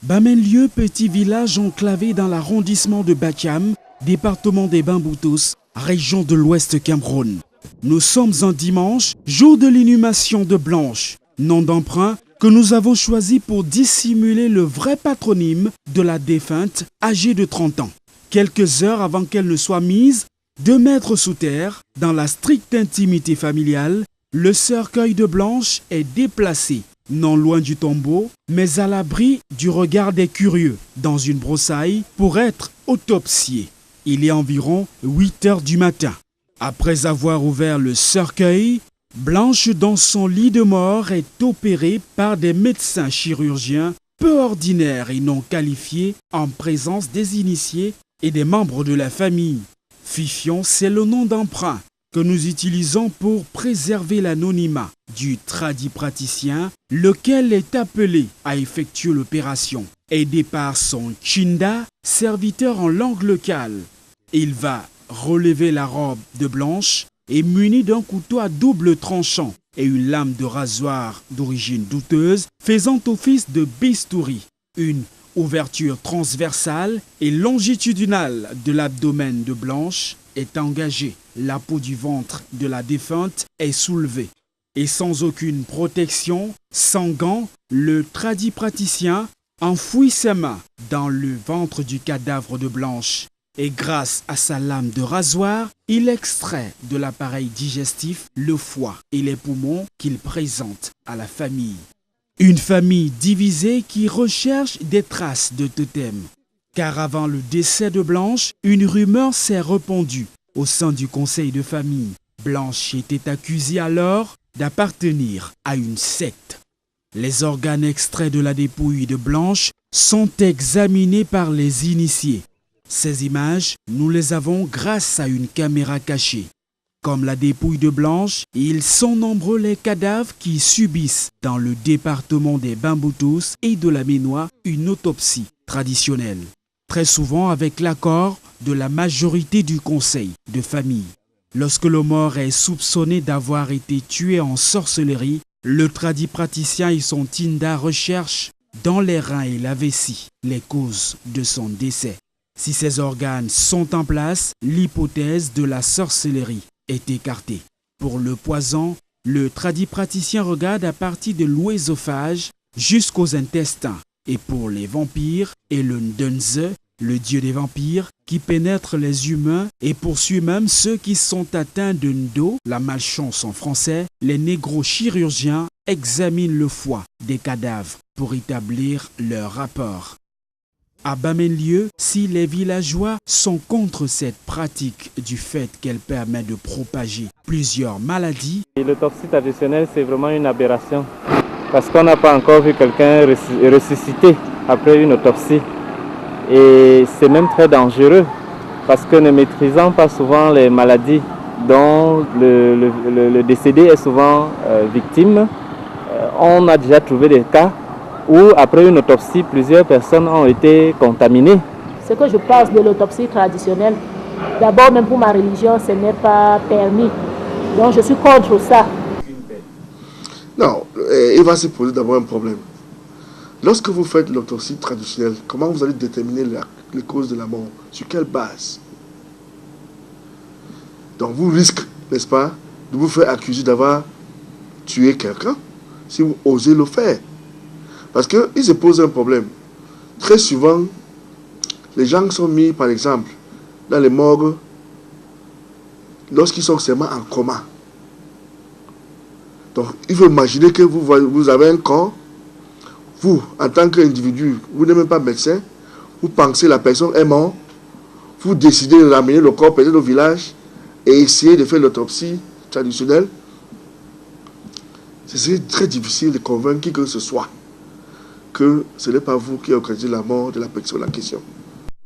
Bamenlieu, petit village enclavé dans l'arrondissement de Bakiam, département des Bamboutous, région de l'Ouest Cameroun. Nous sommes un dimanche, jour de l'inhumation de Blanche, nom d'emprunt que nous avons choisi pour dissimuler le vrai patronyme de la défunte âgée de 30 ans. Quelques heures avant qu'elle ne soit mise 2 mètres sous terre, dans la stricte intimité familiale, le cercueil de Blanche est déplacé, non loin du tombeau, mais à l'abri du regard des curieux, dans une broussaille pour être autopsié. Il est environ 8 heures du matin. Après avoir ouvert le cercueil, Blanche dans son lit de mort est opérée par des médecins chirurgiens peu ordinaires et non qualifiés en présence des initiés et des membres de la famille. Fifion, c'est le nom d'emprunt que nous utilisons pour préserver l'anonymat du tradipraticien, lequel est appelé à effectuer l'opération. Aidé par son Chinda, serviteur en langue locale, il va relever la robe de Blanche et muni d'un couteau à double tranchant et une lame de rasoir d'origine douteuse faisant office de bistouri. Une ouverture transversale et longitudinale de l'abdomen de Blanche est engagée. La peau du ventre de la défunte est soulevée. Et sans aucune protection, sans gants, le tradipraticien enfouit ses mains dans le ventre du cadavre de Blanche. Et grâce à sa lame de rasoir, il extrait de l'appareil digestif le foie et les poumons qu'il présente à la famille. Une famille divisée qui recherche des traces de totem. Car avant le décès de Blanche, une rumeur s'est répandue au sein du conseil de famille. Blanche était accusée alors d'appartenir à une secte. Les organes extraits de la dépouille de Blanche sont examinés par les initiés. Ces images, nous les avons grâce à une caméra cachée. Comme la dépouille de Blanche, ils sont nombreux les cadavres qui subissent dans le département des Bamboutous et de la Ménois une autopsie traditionnelle. Très souvent avec l'accord de la majorité du conseil de famille. Lorsque le mort est soupçonné d'avoir été tué en sorcellerie, le tradipraticien et son Tinda recherchent dans les reins et la vessie les causes de son décès. Si ces organes sont en place, l'hypothèse de la sorcellerie est écartée. Pour le poison, le tradipraticien regarde à partir de l'œsophage jusqu'aux intestins. Et pour les vampires, et le Ndunze, le dieu des vampires, qui pénètre les humains et poursuit même ceux qui sont atteints de Ndo, la malchance en français, les négrochirurgiens examinent le foie des cadavres pour établir leur rapport. À Bamenlieu, si les villageois sont contre cette pratique du fait qu'elle permet de propager plusieurs maladies, l'autopsie traditionnelle, c'est vraiment une aberration parce qu'on n'a pas encore vu quelqu'un ressusciter après une autopsie. Et c'est même très dangereux parce que ne maîtrisant pas souvent les maladies dont le décédé est souvent victime, on a déjà trouvé des cas où après une autopsie, plusieurs personnes ont été contaminées. Ce que je pense de l'autopsie traditionnelle, d'abord même pour ma religion, ce n'est pas permis. Donc je suis contre ça. Non, il va se poser d'abord un problème. Lorsque vous faites l'autopsie traditionnelle, comment vous allez déterminer les causes de la mort? Sur quelle base? Donc vous risquez, n'est-ce pas, de vous faire accuser d'avoir tué quelqu'un si vous osez le faire. Parce qu'il se pose un problème. Très souvent, les gens sont mis, par exemple, dans les morgues lorsqu'ils sont seulement en coma. Donc, il faut imaginer que vous avez un corps. Vous, en tant qu'individu, vous n'êtes même pas médecin. Vous pensez que la personne est morte. Vous décidez de ramener le corps peut-être au village et essayer de faire l'autopsie traditionnelle. C'est très difficile de convaincre qui que ce soit que ce n'est pas vous qui avez causé la mort de la personne en question.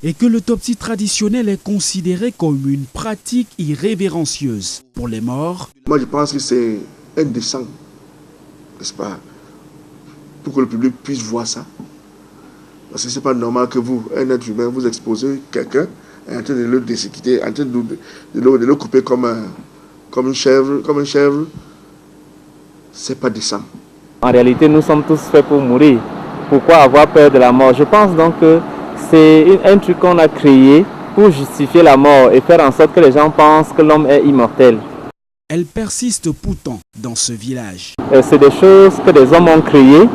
Et que l'autopsie traditionnelle est considérée comme une pratique irrévérencieuse pour les morts. Moi, je pense que c'est indécent, n'est-ce pas, pour que le public puisse voir ça. Parce que ce n'est pas normal que vous, un être humain, vous exposez quelqu'un en train de le déséquiter, en train de le couper comme une chèvre. Ce n'est pas décent. En réalité, nous sommes tous faits pour mourir pourquoi avoir peur de la mort? Je pense donc que c'est un truc qu'on a créé pour justifier la mort et faire en sorte que les gens pensent que l'homme est immortel. Elle persiste pourtant dans ce village. C'est des choses que des hommes ont créées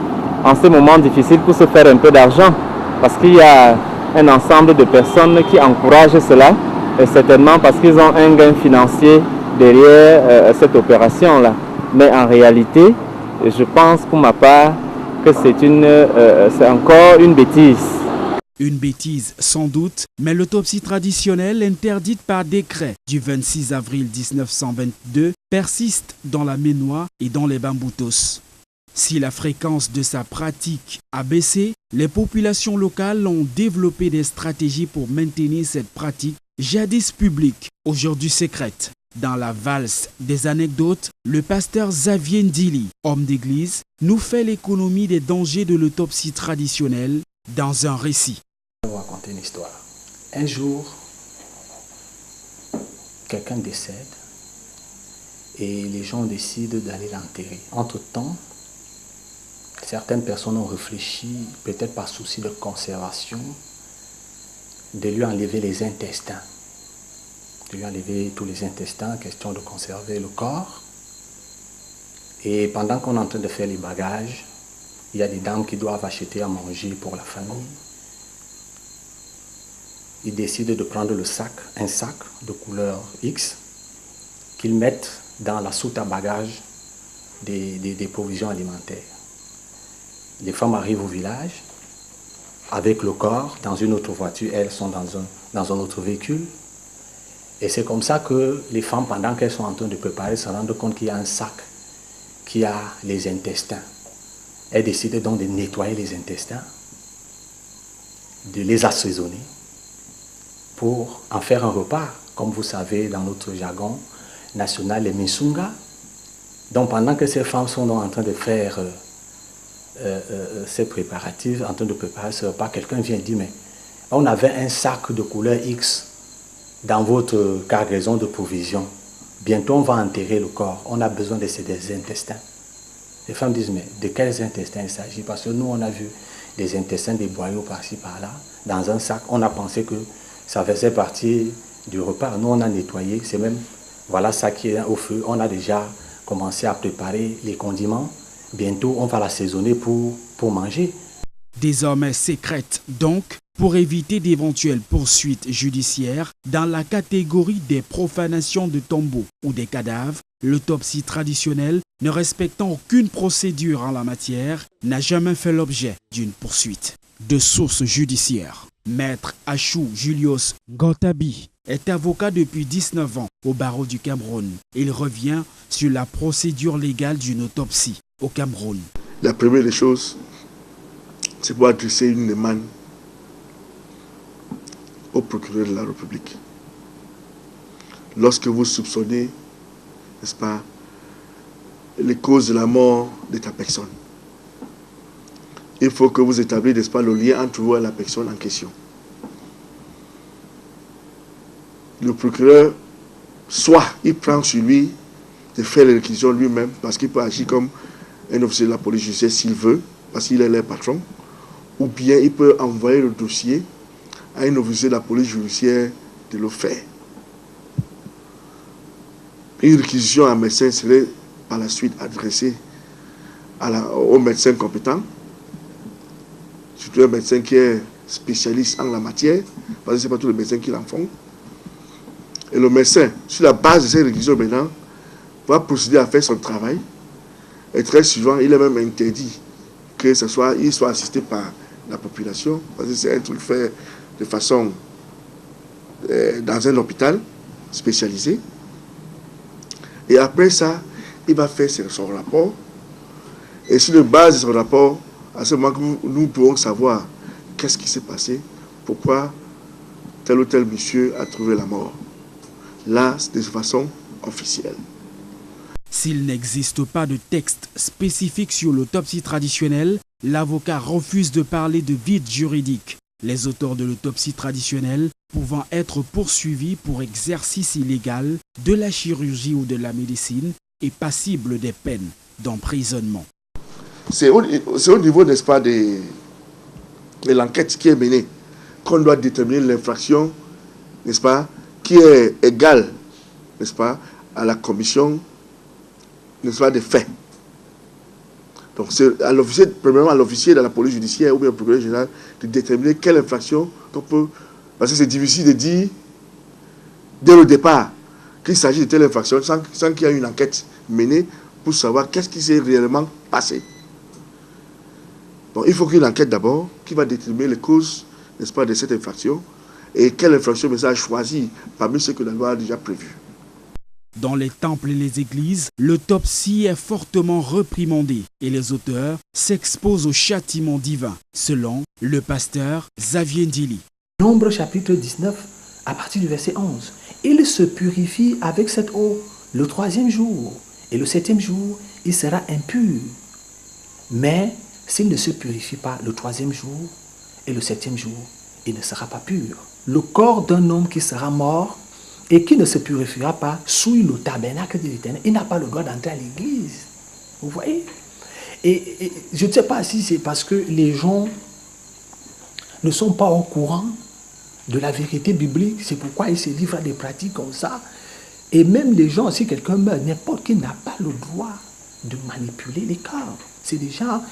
en ces moments difficiles pour se faire un peu d'argent. Parce qu'il y a un ensemble de personnes qui encouragent cela, et certainement parce qu'ils ont un gain financier derrière cette opération-là. Mais en réalité, je pense pour ma part que c'est encore une bêtise. Une bêtise sans doute, mais l'autopsie traditionnelle interdite par décret du 26 avril 1922 persiste dans la Ménois et dans les Bamboutos. Si la fréquence de sa pratique a baissé, les populations locales ont développé des stratégies pour maintenir cette pratique jadis publique, aujourd'hui secrète. Dans la valse des anecdotes, le pasteur Xavier Ndili, homme d'église, nous fait l'économie des dangers de l'autopsie traditionnelle dans un récit. Je vais vous raconter une histoire. Un jour, quelqu'un décède et les gens décident d'aller l'enterrer. Entre-temps, certaines personnes ont réfléchi, peut-être par souci de conservation, de lui enlever les intestins. De lui enlever tous les intestins, question de conserver le corps. Et pendant qu'on est en train de faire les bagages, il y a des dames qui doivent acheter à manger pour la famille. Ils décident de prendre un sac de couleur X, qu'ils mettent dans la soute à bagages des provisions alimentaires. Les femmes arrivent au village avec le corps dans une autre voiture, elles sont dans un autre véhicule. Et c'est comme ça que les femmes, pendant qu'elles sont en train de préparer, se rendent compte qu'il y a un sac qui a les intestins. Elles décident donc de nettoyer les intestins, de les assaisonner pour en faire un repas. Comme vous savez, dans notre jargon national, les misunga. Donc pendant que ces femmes sont en train de faire ces préparatifs, en train de préparer ce repas, quelqu'un vient dire, mais on avait un sac de couleur X dans votre cargaison de provisions. Bientôt on va enterrer le corps, on a besoin de ces intestins. Les femmes disent, mais de quels intestins il s'agit? Parce que nous on a vu des intestins, des boyaux par-ci par-là, dans un sac. On a pensé que ça faisait partie du repas. Nous on a nettoyé, c'est même, voilà ça qui est au feu. On a déjà commencé à préparer les condiments. Bientôt on va l'assaisonner pour manger. Désormais secrète donc, pour éviter d'éventuelles poursuites judiciaires dans la catégorie des profanations de tombeaux ou des cadavres, l'autopsie traditionnelle, ne respectant aucune procédure en la matière, n'a jamais fait l'objet d'une poursuite. De sources judiciaires, Maître Achou Julius Ngotabi est avocat depuis 19 ans au barreau du Cameroun. Il revient sur la procédure légale d'une autopsie au Cameroun. La première des choses, c'est pour adresser une demande au procureur de la République. Lorsque vous soupçonnez, n'est-ce pas, les causes de la mort de ta personne, il faut que vous établissiez, n'est-ce pas, le lien entre vous et la personne en question. Le procureur, soit il prend sur lui de faire les réquisitions lui-même, parce qu'il peut agir comme un officier de la police judiciaire s'il veut, parce qu'il est leur patron, ou bien il peut envoyer le dossier à un officier de la police judiciaire de le faire. Une réquisition à un médecin serait par la suite adressée au médecin compétent, surtout un médecin qui est spécialiste en la matière, parce que ce n'est pas tous les médecins qui l'en font. Et le médecin, sur la base de ces réquisitions maintenant, va procéder à faire son travail. Et très souvent, il est même interdit que il soit assisté par la population, parce que c'est un truc fait de façon dans un hôpital spécialisé. Et après ça, il va faire son rapport. Et sur la base de son rapport, à ce moment que nous pouvons savoir qu'est-ce qui s'est passé, pourquoi tel ou tel monsieur a trouvé la mort. Là, c'est de façon officielle. S'il n'existe pas de texte spécifique sur l'autopsie traditionnelle, l'avocat refuse de parler de vide juridique. Les auteurs de l'autopsie traditionnelle pouvant être poursuivis pour exercice illégal de la chirurgie ou de la médecine et passibles des peines d'emprisonnement. C'est au niveau, n'est-ce pas, des et l'enquête qui est menée, qu'on doit déterminer l'infraction, n'est-ce pas, qui est égale, n'est-ce pas, à la commission, n'est-ce pas, des faits. Donc c'est à l'officier, premièrement à l'officier de la police judiciaire ou bien au procureur général de déterminer quelle infraction on peut... Parce que c'est difficile de dire dès le départ qu'il s'agit de telle infraction sans qu'il y ait une enquête menée pour savoir qu'est-ce qui s'est réellement passé. Donc il faut qu'il y ait une enquête d'abord qui va déterminer les causes, n'est-ce pas, de cette infraction et quelle infraction mais ça a choisi parmi ceux que la loi a déjà prévues. Dans les temples et les églises, l'autopsie est fortement réprimandée et les auteurs s'exposent au châtiment divin, selon le pasteur Xavier Ndili. Nombre chapitre 19, à partir du verset 11. Il se purifie avec cette eau le 3e jour, et le 7e jour, il sera impur. Mais s'il ne se purifie pas le 3e jour et le 7e jour, il ne sera pas pur. Le corps d'un homme qui sera mort et qui ne se purifiera pas souille le tabernacle de l'Éternel. Il n'a pas le droit d'entrer à l'église. Vous voyez? Et je ne sais pas si c'est parce que les gens ne sont pas au courant de la vérité biblique. C'est pourquoi ils se livrent à des pratiques comme ça. Et même les gens, si quelqu'un meurt, n'importe qui n'a pas le droit de manipuler les corps. C'est déjà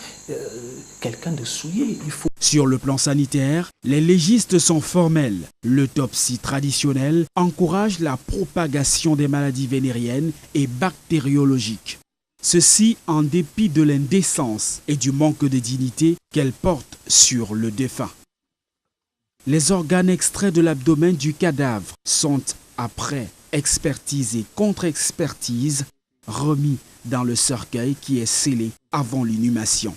quelqu'un de souillé. Il faut... Sur le plan sanitaire, les légistes sont formels. L'autopsie traditionnelle encourage la propagation des maladies vénériennes et bactériologiques. Ceci en dépit de l'indécence et du manque de dignité qu'elle porte sur le défunt. Les organes extraits de l'abdomen du cadavre sont, après expertise et contre-expertise, remis dans le cercueil qui est scellé avant l'inhumation.